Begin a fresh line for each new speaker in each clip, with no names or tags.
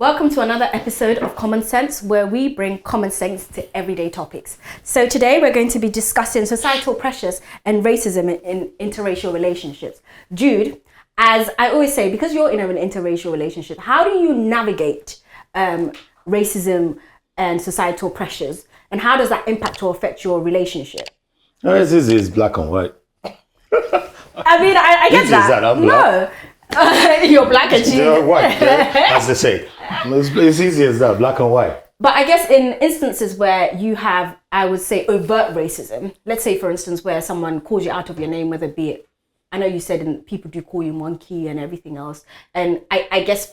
Welcome to another episode of Common Sense, where we bring common sense to everyday topics. So today we're going to be discussing societal pressures and racism in interracial relationships. Jude, as I always say, because you're in an interracial relationship, how do you navigate racism and societal pressures, and how does that impact or affect your relationship?
This is black and white.
I mean, I get that.
I'm black.
No, you're black and she's
white. Yeah, as they say, it's easy as that, black and white.
But I guess in instances where you have, I would say, overt racism, let's say, for instance, where someone calls you out of your name, whether it be it, I know you said people do call you monkey and everything else. And I guess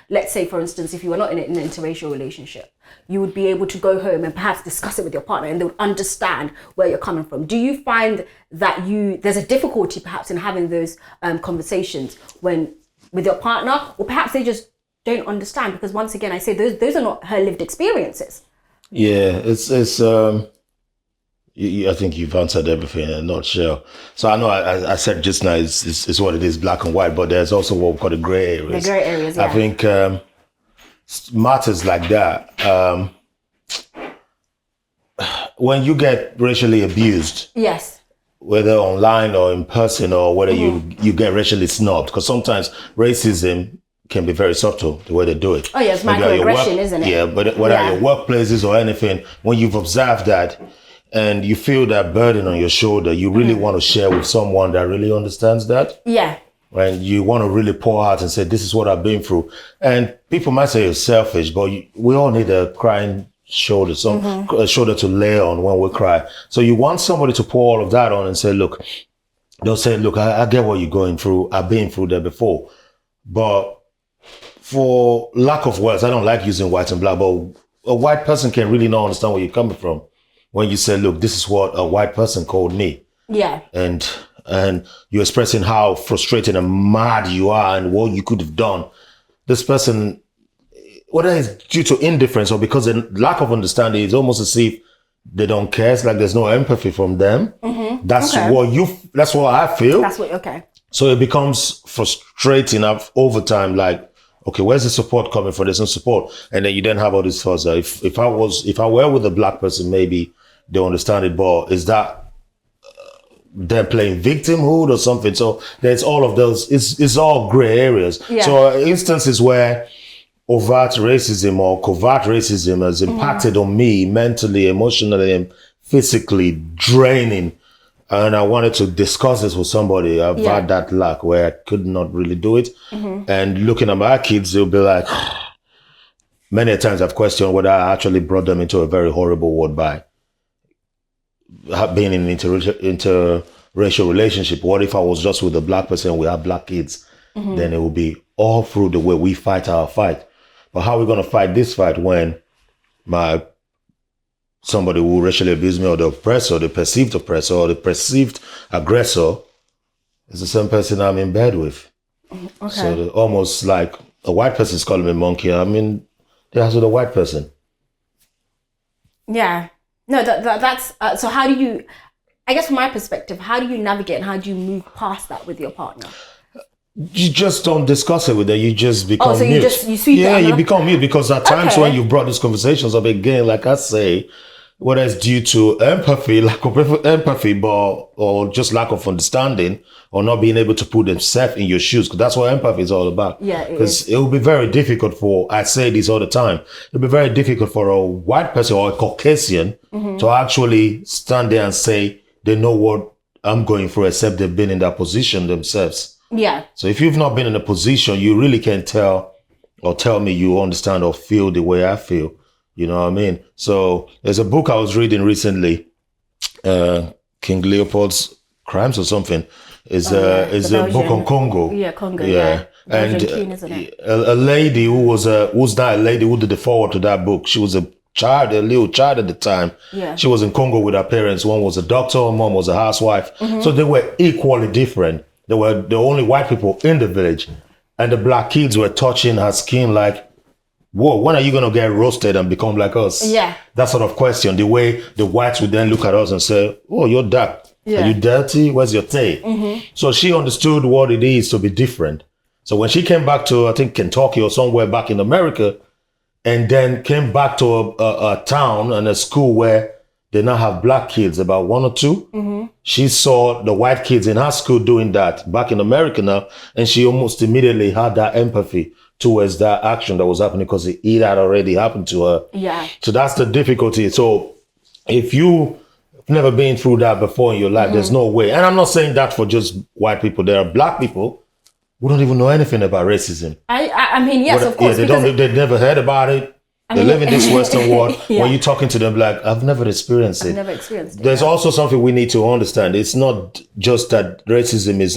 let's say, for instance, if you were not in an interracial relationship, you would be able to go home and perhaps discuss it with your partner and they would understand where you're coming from. Do you find that there's a difficulty perhaps in having those conversations with your partner, or perhaps they just don't understand? Because once again, I say those are not her lived experiences.
Yeah, it's I think you've answered everything in a nutshell. So I know I said just now it's what it is, black and white, but there's also what we call the gray areas.
The gray areas, yeah.
I think matters like that, when you get racially abused,
yes,
whether online or in person, or whether you get racially snubbed, because sometimes racism can be very subtle, the way they do it.
Oh yes, microaggression, isn't it?
Yeah, but whether your workplaces or anything, when you've observed that and you feel that burden on your shoulder, you really want to share with someone that really understands that. Yeah. And you want to really pour out and say, this is what I've been through. And people might say you're selfish, but we all need a crying shoulder, a shoulder to lay on when we cry. So you want somebody to pour all of that on and say, look, they'll say, look, I get what you're going through. I've been through that before. But for lack of words, I don't like using white and black, but a white person can really not understand where you're coming from when you say, look, this is what a white person called me. Yeah. And you're expressing how frustrated and mad you are and what you could have done. This person, whether it's due to indifference or because of lack of understanding, it's almost as if they don't care. It's like there's no empathy from them. Mm-hmm. That's what I feel.
Okay.
So it becomes frustrating over time, like, okay, where's the support coming from? There's no support. And then you then have all these thoughts. If I were with a black person, maybe they'll understand it, but is that they're playing victimhood or something? So there's all of those. It's all gray areas. Yeah. So instances where overt racism or covert racism has impacted on me mentally, emotionally, and physically, draining. And I wanted to discuss this with somebody. I've had that luck where I could not really do it. Mm-hmm. And looking at my kids, they'll be like, many times I've questioned whether I actually brought them into a very horrible world by being in an interracial relationship. What if I was just with a black person and we have black kids? Mm-hmm. Then it will be all through the way we fight our fight. But how are we going to fight this fight when somebody who racially abused me, or the oppressor, the perceived oppressor, or the perceived aggressor is the same person I'm in bed with? Okay. So almost like a white person is calling me monkey. I mean, that's with a white person.
Yeah. No, that's so how do you, I guess from my perspective, how do you navigate and how do you move past that with your partner?
You just don't discuss it with them. You just become mute.
You sweep it.
Yeah, you become mute, because at times when you brought these conversations up again, like I say, whether it's due to empathy, lack of empathy, or just lack of understanding, or not being able to put themselves in your shoes, because that's what empathy is all about. Yeah, because it will be very difficult I say this all the time, it'll be very difficult for a white person or a Caucasian to actually stand there and say they know what I'm going through, except they've been in that position themselves. Yeah. So if you've not been in a position, you really can't tell me you understand or feel the way I feel. You know what I mean? So there's a book I was reading recently, King Leopold's Crimes or something. Is a book on Congo. Yeah, Congo. Yeah. And a lady who's not a lady who did the forward to that book. She was a little child at the time. Yeah. She was in Congo with her parents. One was a doctor, mom was a housewife. Mm-hmm. So they were equally different. They were the only white people in the village. And the black kids were touching her skin like, whoa, when are you going to get roasted and become like us? Yeah. That sort of question. The way the whites would then look at us and say, oh, you're dark. Yeah. Are you dirty? Where's your tail? Mm-hmm. So she understood what it is to be different. So when she came back to, I think, Kentucky or somewhere back in America, and then came back to a town and a school where they now have black kids, about 1 or 2. She saw the white kids in her school doing that back in America now, and she almost immediately had that empathy towards that action that was happening because it had already happened to her.
Yeah.
So that's the difficulty. So if you've never been through that before in your life, there's no way. And I'm not saying that for just white people. There are black people who don't even know anything about racism.
I mean, yes, of course.
Yeah, they never heard about it. They live in this Western world.
Yeah.
When you're talking to them, like, I've never experienced it. There's also something we need to understand. It's not just that racism is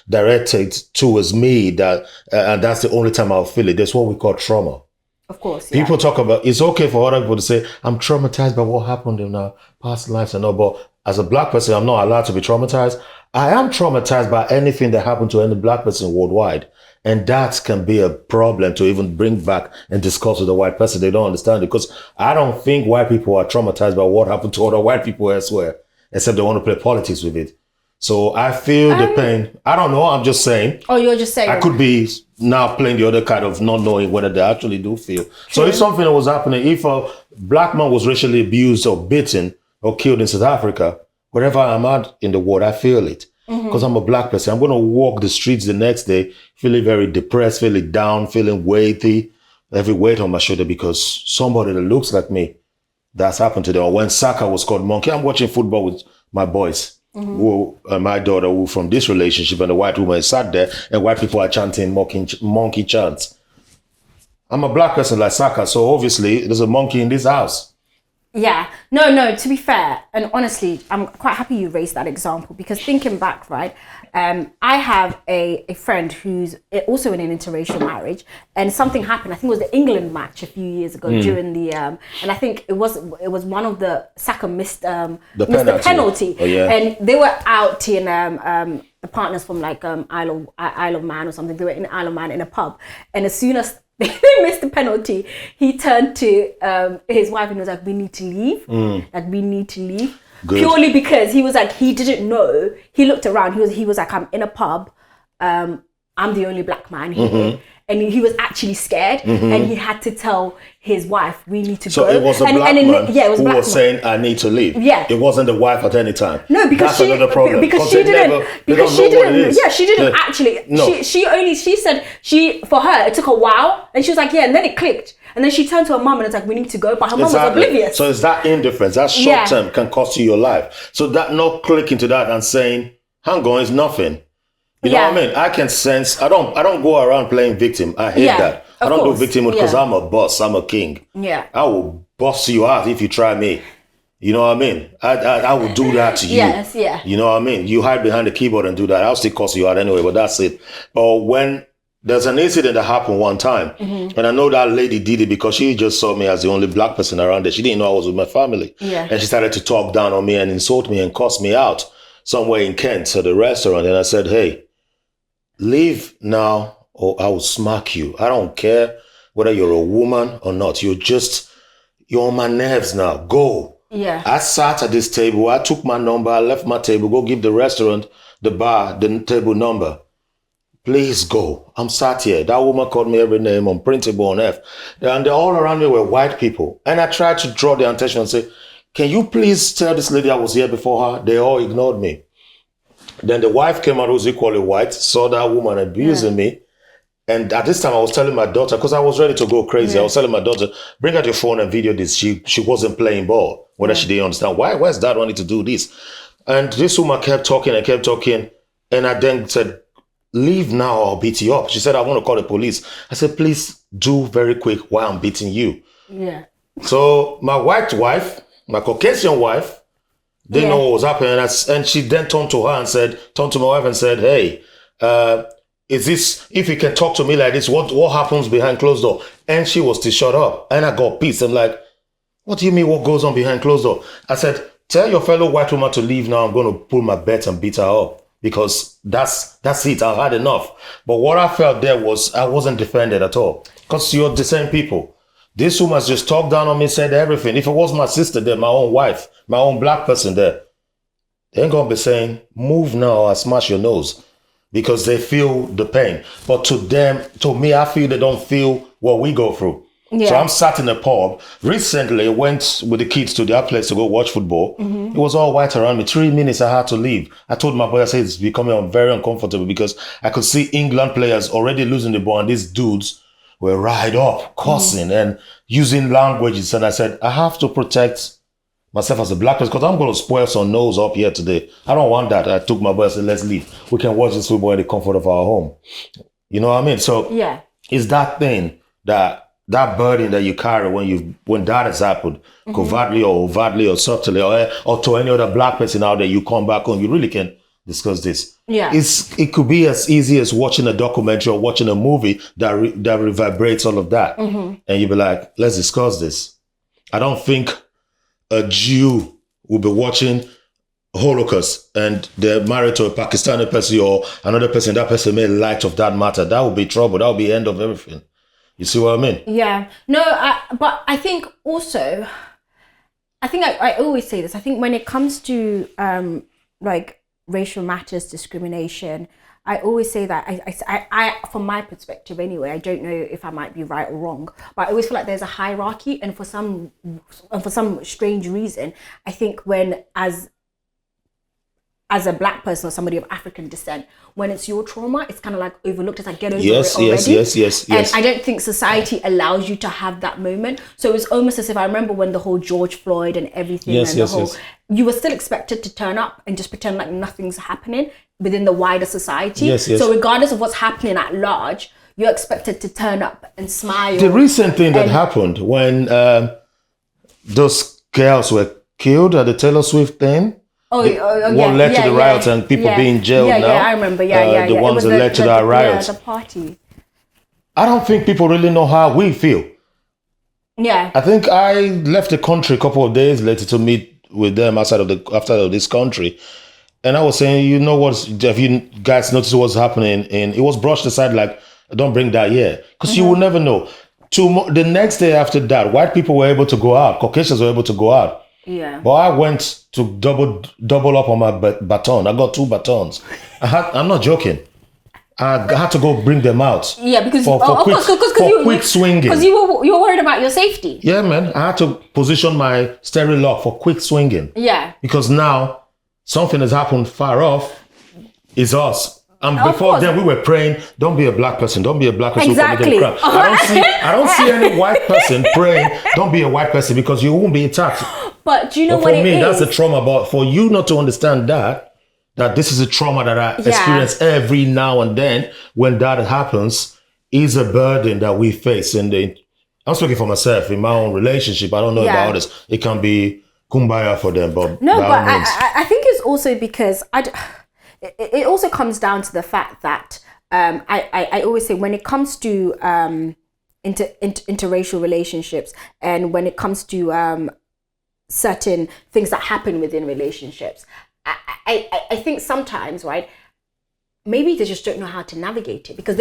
directed towards me, that and that's the only time I'll feel it. There's what we call trauma.
Of course.
People talk about, it's okay for other people to say, I'm traumatized by what happened in our past lives and all, but as a black person, I'm not allowed to be traumatized. I am traumatized by anything that happened to any black person worldwide. And that can be a problem to even bring back and discuss with a white person. They don't understand it because I don't think white people are traumatized by what happened to other white people elsewhere, except they want to play politics with it. So I feel the pain. I don't know. I'm just saying.
Oh, you're just saying.
I could be now playing the other kind of not knowing whether they actually do feel. True. So if something was happening, if a black man was racially abused or beaten or killed in South Africa, wherever I'm at in the world, I feel it. Because I'm a black person. I'm going to walk the streets the next day feeling very depressed, feeling down, feeling weighty, heavy weight on my shoulder because somebody that looks like me, that's happened to them. Or when Saka was called monkey, I'm watching football with my boys, who, my daughter, who from this relationship, and the white woman sat there, and white people are chanting monkey chants. I'm a black person like Saka, so obviously there's a monkey in this house.
Yeah, no, to be fair, and honestly, I'm quite happy you raised that example because thinking back, right, I have a friend who's also in an interracial marriage and something happened. I think it was the England match a few years ago during the, and I think it was one of the Saka missed the penalty. Oh, yeah. And they were out in, the partners from like Isle of Man or something, they were in Isle of Man in a pub. And as soon as they missed the penalty, he turned to his wife and was like, we need to leave. Like, we need to leave. Good. Purely because he was like, he didn't know. He looked around. He was like, I'm in a pub. I'm the only black man here. And he was actually scared. And he had to tell his wife, we need to go.
So it was a black man who was saying, I need to leave.
Yeah.
It wasn't the wife at any time.
No, because
that's another problem.
Because she didn't. Yeah, she didn't actually. No. She said for her, it took a while. And she was like, yeah, and then it clicked. And then she turned to her mom and was like, we need to go. But her mom was oblivious.
So it's that indifference, that short term can cost you your life. So that not clicking to that and saying, hang on, it's nothing. You know what I mean? I can sense, I don't go around playing victim. I hate that. I don't do victimhood because I'm a boss, I'm a king.
Yeah.
I will boss you out if you try me. You know what I mean? I will do that to you.
Yes, yeah.
You know what I mean? You hide behind the keyboard and do that. I'll still cuss you out anyway, but that's it. But when there's an incident that happened one time, and I know that lady did it because she just saw me as the only black person around there. She didn't know I was with my family.
Yeah.
And she started to talk down on me and insult me and cuss me out somewhere in Kent at the restaurant. And I said, hey, leave now or I will smack you. I don't care whether you're a woman or not. You're on my nerves now. Go.
Yeah.
I sat at this table. I took my number. I left my table. Go give the restaurant, the bar, the table number. Please go. I'm sat here. That woman called me every name, unprintable on F. And all around me were white people. And I tried to draw their attention and say, can you please tell this lady I was here before her? They all ignored me. Then the wife came out, who was equally white, saw that woman abusing me. And at this time, I was telling my daughter, because I was ready to go crazy. I was telling my daughter, bring out your phone and video this. She wasn't playing ball. Whether she didn't understand. Why's dad wanting to do this? And this woman kept talking and kept talking. And I then said, leave now or I'll beat you up. She said, I want to call the police. I said, please do very quick while I'm beating you. Yeah. So my white wife, my Caucasian wife, didn't know what was happening. And she then turned to my wife and said, hey, is this, if you can talk to me like this, what happens behind closed door? And she was to shut up. And I got pissed. I'm like, what do you mean what goes on behind closed door? I said, tell your fellow white woman to leave now. I'm going to pull my belt and beat her up. Because that's it. I had enough. But what I felt there was I wasn't defended at all. Because you're the same people. This woman just talked down on me, said everything. If it was my sister there, my own wife, my own black person there, they ain't going to be saying, move now or I smash your nose. because they feel the pain. But to me, I feel they don't feel what we go through. Yeah. So I'm sat in a pub. Recently, I went with the kids to their place to go watch football. It was all white around me. 3 minutes, I had to leave. I told my boy, I said, it's becoming very uncomfortable because I could see England players already losing the ball and these dudes were right up, cussing and using languages. And I said, I have to protect myself as a black person because I'm going to spoil some nose up here today. I don't want that. I took my boy and said, let's leave. We can watch this football in the comfort of our home. You know what I mean? So it's that thing that burden that you carry when that has happened, covertly or overtly or subtly, or to any other black person out there, you come back home, you really can discuss this.
Yeah,
it could be as easy as watching a documentary or watching a movie that reverberates all of that, and you'll be like, let's discuss this. I don't think a Jew will be watching Holocaust and they're married to a Pakistani person or another person. That person made light of that matter. That would be trouble. That would be the end of everything. You see what I mean?
Yeah. No, but I think also, I always say this. I think when it comes to like racial matters, discrimination, I always say that I from my perspective anyway, I don't know if I might be right or wrong, but I always feel like there's a hierarchy, and for some strange reason, I think when as a black person or somebody of African descent, when it's your trauma, it's kind of like overlooked. It's like, get over it already. Yes. And I don't think society allows you to have that moment. So it was almost as if, I remember when the whole George Floyd and everything, you were still expected to turn up and just pretend like nothing's happening within the wider society. So regardless of what's happening at large, you're expected to turn up and smile.
The recent thing that happened when those girls were killed at the Taylor Swift thing, what led to the riots and people being jailed now.
Yeah, I remember.
The ones that led to that riots.
The party.
I don't think people really know how we feel.
Yeah.
I think I left the country a couple of days later to meet with them outside of this country. And I was saying, you know what, if you guys notice what's happening, and it was brushed aside like, don't bring that here. Because you will never know. The next day after that, white people were able to go out. Caucasians were able to go out.
Yeah.
But I went to double up on my baton. I got 2 batons. I'm not joking. I had to go bring them out.
Yeah, because
for quick swinging.
Because you were worried about your safety.
Yeah, man. I had to position my steering lock for quick swinging.
Yeah.
Because now something has happened far off. It's us. And before then, we were praying, don't be a black person. Don't be a black person.
Exactly.
I don't see any white person praying, don't be a white person, because you won't be intact.
But do you know what it is?
For me, that's the trauma. But for you not to understand that this is a trauma that I experience every now and then, when that happens, is a burden that we face. And I'm speaking for myself in my own relationship. I don't know about others. It can be kumbaya for them. But
no, but I think it's also because it also comes down to the fact that I always say, when it comes to interracial relationships, and when it comes to certain things that happen within relationships, I think sometimes, right, maybe they just don't know how to navigate it. Because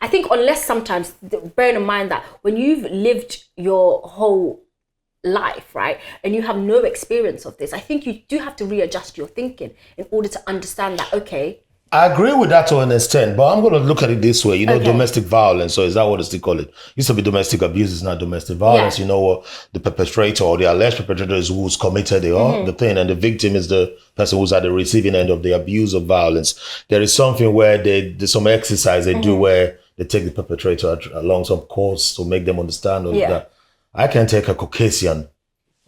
I think unless sometimes, bearing in mind that when you've lived your whole life, right, and you have no experience of this, I think you do have to readjust your thinking in order to understand that, okay.
I agree with that to an extent, but I'm going to look at it this way. Domestic violence, or is that what they still call it? Used to be domestic abuse, it's not domestic violence. You know what? The perpetrator or the alleged perpetrator is who's committed the thing, and the victim is the person who's at the receiving end of the abuse of violence. There is something where there's some exercise they do where they take the perpetrator along some course to make them understand all of that. I can take a Caucasian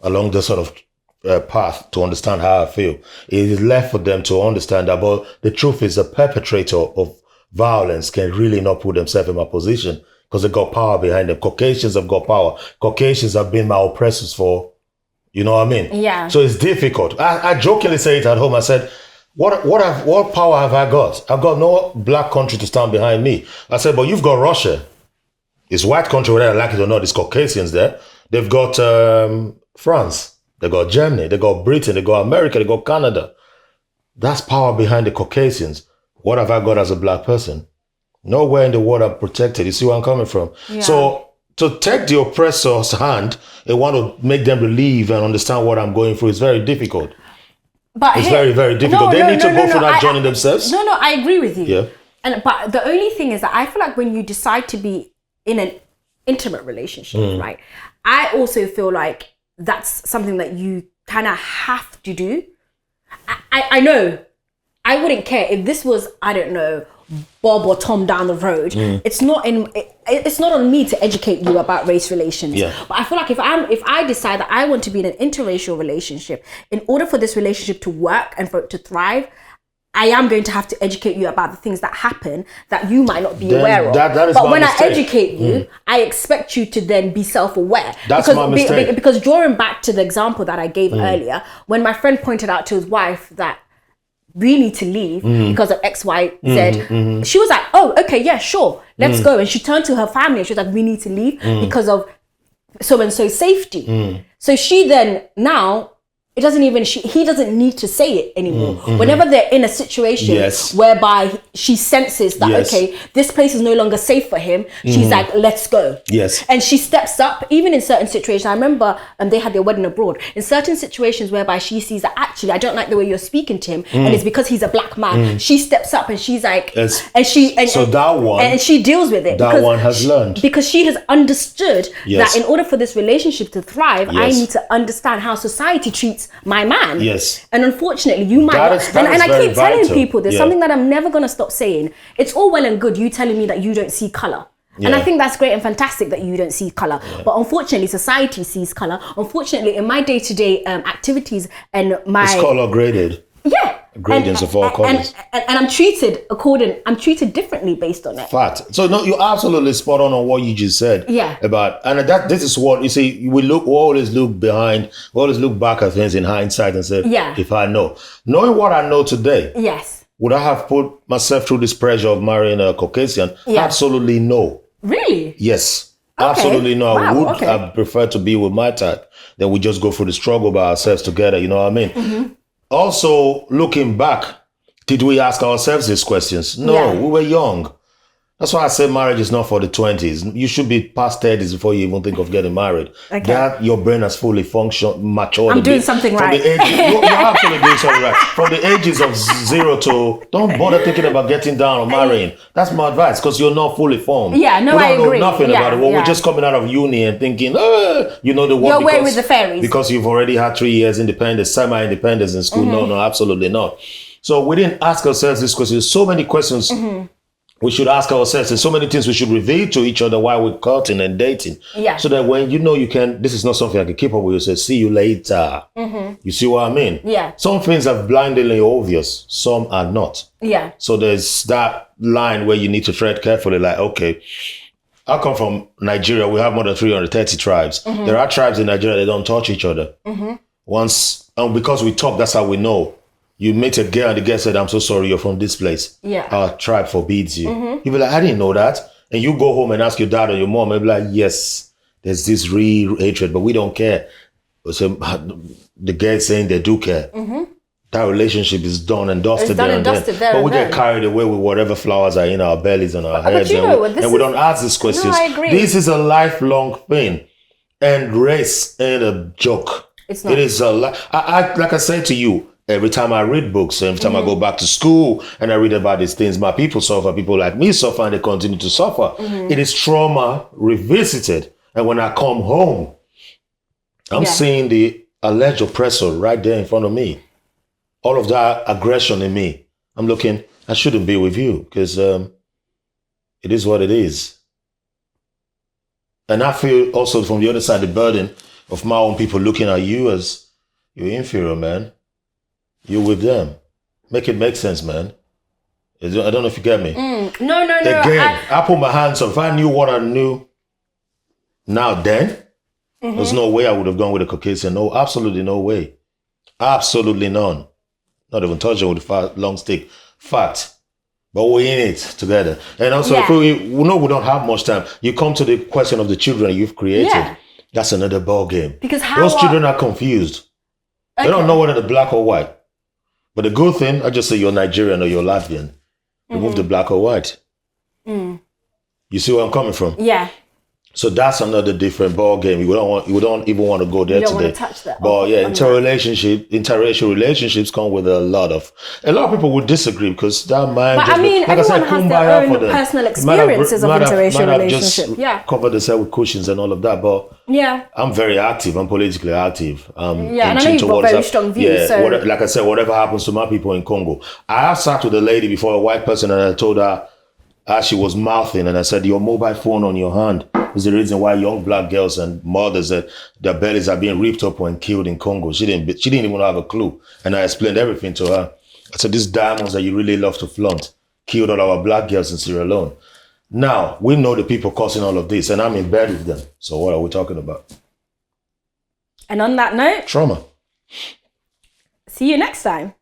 along the sort of path to understand how I feel. It is left for them to understand that. But the truth is, the perpetrator of violence can really not put themselves in my position, because they got power behind them. Caucasians have got power. Caucasians have been my oppressors for, you know what I mean?
Yeah.
So it's difficult. I jokingly say it at home. I said, what power have I got? I've got no black country to stand behind me. I said, but you've got Russia. It's white country, whether I like it or not. It's Caucasians there. They've got France. They got Germany, they got Britain, they got America, they got Canada. That's power behind the Caucasians. What have I got as a black person? Nowhere in the world I'm protected. You see where I'm coming from? Yeah. So to take the oppressor's hand and want to make them relieve and understand what I'm going through is very difficult. But it's very, very difficult. They need to go through that journey themselves.
No, I agree with you.
Yeah.
But the only thing is that I feel like when you decide to be in an intimate relationship, right? I also feel like that's something that you kind of have to do. I know I wouldn't care if this was, I don't know, Bob or Tom down the road. It's not on me to educate you about race relations. But I feel like if I decide that I want to be in an interracial relationship, in order for this relationship to work and for it to thrive, I am going to have to educate you about the things that happen that you might not be aware of. But when I educate you, I expect you to then be self-aware.
That's my mistake.
Because drawing back to the example that I gave earlier, when my friend pointed out to his wife that we need to leave because of X, Y, Z, she was like, oh, okay, yeah, sure, let's go. And she turned to her family and she was like, we need to leave because of so-and-so's safety. So she then now, he doesn't need to say it anymore. Whenever they're in a situation whereby she senses that, okay, this place is no longer safe for him, she's like, let's go. And she steps up, even in certain situations. I remember they had their wedding abroad. In certain situations whereby she sees that actually, I don't like the way you're speaking to him, and it's because he's a black man, she steps up and she's like, and she deals with it.
That one has learned.
Because she has understood that in order for this relationship to thrive, I need to understand how society treats my man. And unfortunately, you might not. And I keep telling people there's something that I'm never going to stop saying. It's all well and good you telling me that you don't see color. And I think that's great and fantastic that you don't see color. But unfortunately, society sees color. Unfortunately, in my day-to-day activities and my...
It's color graded. Gradients of all colors.
And I'm treated differently based on it.
Fact. So no, you're absolutely spot on what you just said. This is what you see. We always look behind, we always look back at things in hindsight and say, if I know. Knowing what I know today, would I have put myself through this pressure of marrying a Caucasian? Absolutely no.
Really?
Yes. Okay. Absolutely no. I would have preferred to be with my type. Then we just go through the struggle by ourselves together, you know what I mean? Also, looking back, did we ask ourselves these questions? No, we were young. That's why I say marriage is not for the 20s. You should be past 30s before you even think of getting married. That your brain has fully matured.
I'm doing something right.
You're absolutely doing something right. From the ages of 0 to, don't bother thinking about getting down or marrying. That's my advice, because you're not fully formed.
I agree.
We don't know nothing about it. Well, we're just coming out of uni and thinking, you know the world.
You're away with the fairies.
Because you've already had 3 years independence, semi-independence in school. No, absolutely not. So we didn't ask ourselves this question. So many questions we should ask ourselves, and so many things we should reveal to each other while we're courting and dating. So that when you can, this is not something I can keep up with, you say, see you later. You see what I mean? Some things are blindingly obvious, some are not. So there's that line where you need to tread carefully, like, okay, I come from Nigeria, we have more than 330 tribes. There are tribes in Nigeria that don't touch each other. Because we talk, that's how we know. You meet a girl and the girl said, I'm so sorry, you're from this place. Our tribe forbids you. You'll be like, I didn't know that. And you go home and ask your dad or your mom, and be like, yes, there's this real hatred, but we don't care. So the girl saying they do care. That relationship is done and dusted there and then. But we get carried away with whatever flowers are in our bellies and our heads. And we don't ask these questions.
No, I agree.
This is a lifelong thing. And race ain't a joke.
It's not.
It is like I said to you, every time I read books, every time I go back to school and I read about these things, my people suffer, people like me suffer, and they continue to suffer. It is trauma revisited. And when I come home, I'm seeing the alleged oppressor right there in front of me. All of that aggression in me. I'm looking, I shouldn't be with you, because it is what it is. And I feel also from the other side, the burden of my own people looking at you as you're inferior, man. You're with them. Make it make sense, man. I don't know if you get me.
No.
Again, I put my hands up. If I knew what I knew now then, there's no way I would have gone with a Caucasian. No, absolutely no way. Absolutely none. Not even touching with a long stick. Fact. But we're in it together. And also, if we know we don't have much time, you come to the question of the children you've created. That's another ball game.
Because
those children are confused. They don't know whether they're black or white. But the good thing, I just say you're Nigerian or you're Latvian. Remove the black or white. You see where I'm coming from? So that's another different ball game. We don't even want to go there
You don't
today.
want to touch that.
But yeah, interracial relationships come with a lot of people would disagree because that man.
But
just,
I mean,
like
everyone
I said,
has their
kumbaya for
own
them.
personal
Might have-
experiences of
might have-
interracial
might have
relationship.
just
Yeah.
covered themselves with cushions and all of that. But
Yeah.
I'm very active. I'm politically active.
Yeah, and I know you've got very strong views.
Yeah,
So
like I said, whatever happens to my people in Congo. I have sat with a lady before, a white person, and I told her as she was mouthing, and I said, your mobile phone on your hand is the reason why young black girls and mothers, their bellies are being ripped up and killed in Congo. She didn't even have a clue. And I explained everything to her. I said, these diamonds that you really love to flaunt killed all our black girls in Sierra Leone. Now, we know the people causing all of this, and I'm in bed with them. So what are we talking about?
And on that note,
Trauma.
see you next time.